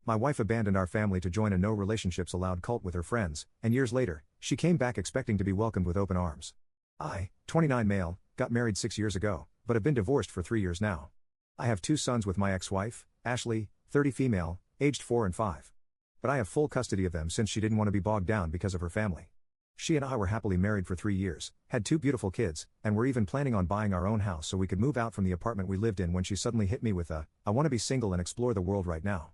My wife abandoned our family to join a no relationships allowed cult with her friends, and years later, she came back expecting to be welcomed with open arms. I, 29 male, got married 6 years ago, but have been divorced for 3 years now. I have 2 sons with my ex-wife, Ashley, 30 female, aged 4 and 5. But I have full custody of them since she didn't want to be bogged down because of her family. She and I were happily married for 3 years, had 2 beautiful kids, and were even planning on buying our own house so we could move out from the apartment we lived in when she suddenly hit me with I want to be single and explore the world right now.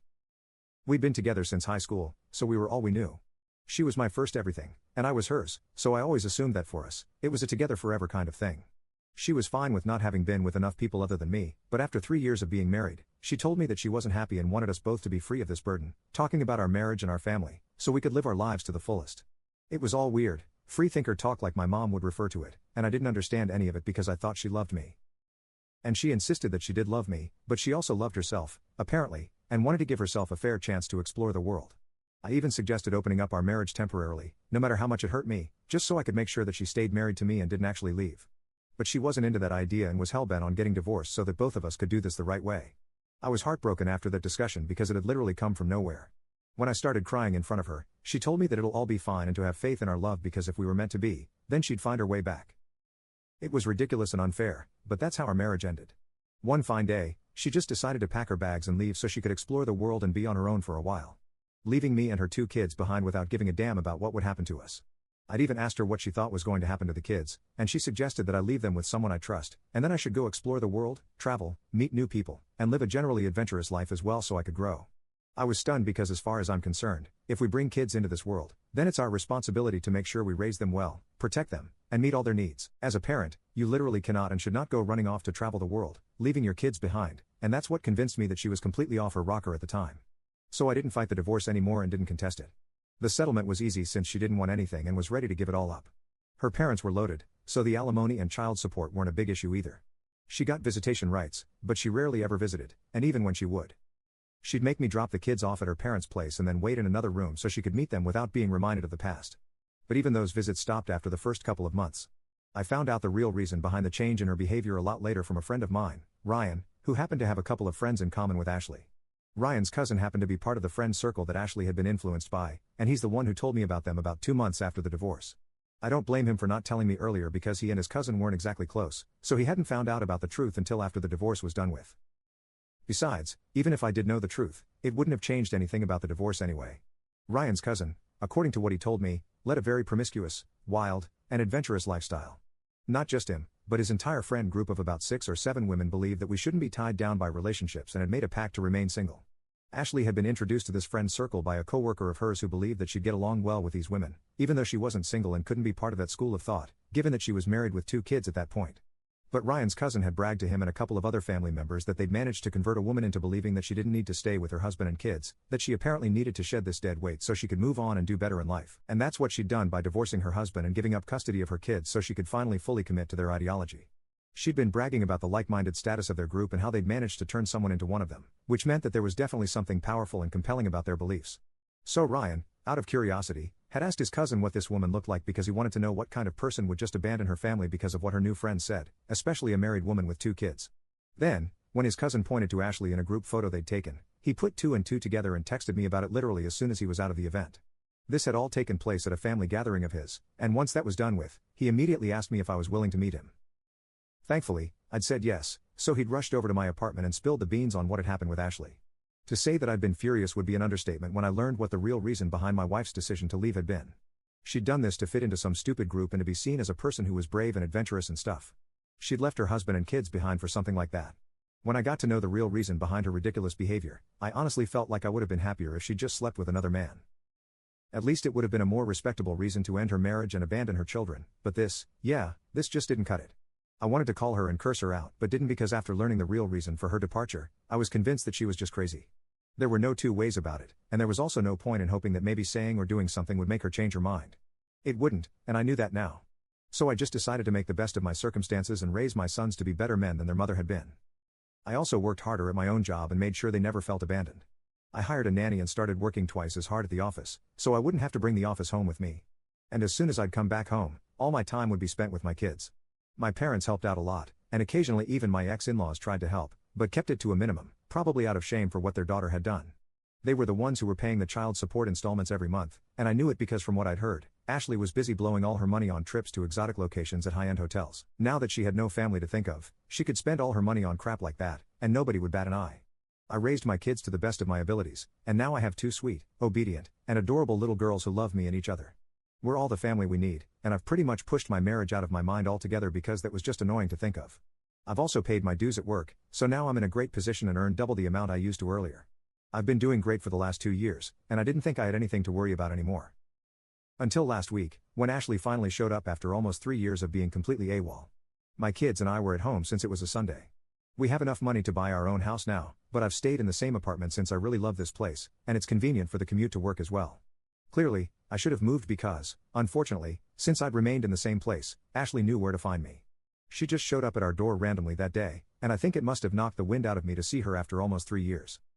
We'd been together since high school, so we were all we knew. She was my first everything, and I was hers, so I always assumed that for us, it was a together forever kind of thing. She was fine with not having been with enough people other than me, but after 3 years of being married, she told me that she wasn't happy and wanted us both to be free of this burden, talking about our marriage and our family, so we could live our lives to the fullest. It was all weird, freethinker talk like my mom would refer to it, and I didn't understand any of it because I thought she loved me. And she insisted that she did love me, but she also loved herself, apparently, and wanted to give herself a fair chance to explore the world. I even suggested opening up our marriage temporarily, no matter how much it hurt me, just so I could make sure that she stayed married to me and didn't actually leave. But she wasn't into that idea and was hellbent on getting divorced so that both of us could do this the right way. I was heartbroken after that discussion because it had literally come from nowhere. When I started crying in front of her, she told me that it'll all be fine and to have faith in our love because if we were meant to be, then she'd find her way back. It was ridiculous and unfair, but that's how our marriage ended. One fine day, she just decided to pack her bags and leave so she could explore the world and be on her own for a while. Leaving me and her 2 kids behind without giving a damn about what would happen to us. I'd even asked her what she thought was going to happen to the kids, and she suggested that I leave them with someone I trust, and then I should go explore the world, travel, meet new people, and live a generally adventurous life as well so I could grow. I was stunned because as far as I'm concerned, if we bring kids into this world, then it's our responsibility to make sure we raise them well, protect them, and meet all their needs. As a parent, you literally cannot and should not go running off to travel the world, leaving your kids behind, and that's what convinced me that she was completely off her rocker at the time. So I didn't fight the divorce anymore and didn't contest it. The settlement was easy since she didn't want anything and was ready to give it all up. Her parents were loaded, so the alimony and child support weren't a big issue either. She got visitation rights, but she rarely ever visited, and even when she would, she'd make me drop the kids off at her parents' place and then wait in another room so she could meet them without being reminded of the past. But even those visits stopped after the first couple of months. I found out the real reason behind the change in her behavior a lot later from a friend of mine, Ryan, who happened to have a couple of friends in common with Ashley. Ryan's cousin happened to be part of the friend circle that Ashley had been influenced by, and he's the one who told me about them about 2 months after the divorce. I don't blame him for not telling me earlier because he and his cousin weren't exactly close, so he hadn't found out about the truth until after the divorce was done with. Besides, even if I did know the truth, it wouldn't have changed anything about the divorce anyway. Ryan's cousin, according to what he told me, led a very promiscuous, wild, and adventurous lifestyle. Not just him, but his entire friend group of about 6 or 7 women believed that we shouldn't be tied down by relationships and had made a pact to remain single. Ashley had been introduced to this friend circle by a coworker of hers who believed that she'd get along well with these women, even though she wasn't single and couldn't be part of that school of thought, given that she was married with 2 kids at that point. But Ryan's cousin had bragged to him and a couple of other family members that they'd managed to convert a woman into believing that she didn't need to stay with her husband and kids, that she apparently needed to shed this dead weight so she could move on and do better in life. And that's what she'd done by divorcing her husband and giving up custody of her kids so she could finally fully commit to their ideology. She'd been bragging about the like-minded status of their group and how they'd managed to turn someone into one of them, which meant that there was definitely something powerful and compelling about their beliefs. So Ryan, out of curiosity, had asked his cousin what this woman looked like because he wanted to know what kind of person would just abandon her family because of what her new friend said, especially a married woman with 2 kids. Then, when his cousin pointed to Ashley in a group photo they'd taken, he put 2 and 2 together and texted me about it literally as soon as he was out of the event. This had all taken place at a family gathering of his, and once that was done with, he immediately asked me if I was willing to meet him. Thankfully, I'd said yes, so he'd rushed over to my apartment and spilled the beans on what had happened with Ashley. To say that I'd been furious would be an understatement when I learned what the real reason behind my wife's decision to leave had been. She'd done this to fit into some stupid group and to be seen as a person who was brave and adventurous and stuff. She'd left her husband and kids behind for something like that. When I got to know the real reason behind her ridiculous behavior, I honestly felt like I would have been happier if she'd just slept with another man. At least it would have been a more respectable reason to end her marriage and abandon her children, but this just didn't cut it. I wanted to call her and curse her out but didn't because after learning the real reason for her departure, I was convinced that she was just crazy. There were no 2 ways about it, and there was also no point in hoping that maybe saying or doing something would make her change her mind. It wouldn't, and I knew that now. So I just decided to make the best of my circumstances and raise my sons to be better men than their mother had been. I also worked harder at my own job and made sure they never felt abandoned. I hired a nanny and started working twice as hard at the office, so I wouldn't have to bring the office home with me. And as soon as I'd come back home, all my time would be spent with my kids. My parents helped out a lot, and occasionally even my ex-in-laws tried to help, but kept it to a minimum, probably out of shame for what their daughter had done. They were the ones who were paying the child support installments every month, and I knew it because from what I'd heard, Ashley was busy blowing all her money on trips to exotic locations at high-end hotels. Now that she had no family to think of, she could spend all her money on crap like that, and nobody would bat an eye. I raised my kids to the best of my abilities, and now I have two sweet, obedient, and adorable little girls who love me and each other. We're all the family we need, and I've pretty much pushed my marriage out of my mind altogether because that was just annoying to think of. I've also paid my dues at work, so now I'm in a great position and earn double the amount I used to earlier. I've been doing great for the last 2 years, and I didn't think I had anything to worry about anymore. Until last week, when Ashley finally showed up after almost 3 years of being completely AWOL. My kids and I were at home since it was a Sunday. We have enough money to buy our own house now, but I've stayed in the same apartment since I really love this place, and it's convenient for the commute to work as well. Clearly, I should have moved because, unfortunately, since I'd remained in the same place, Ashley knew where to find me. She just showed up at our door randomly that day, and I think it must have knocked the wind out of me to see her after almost 3 years.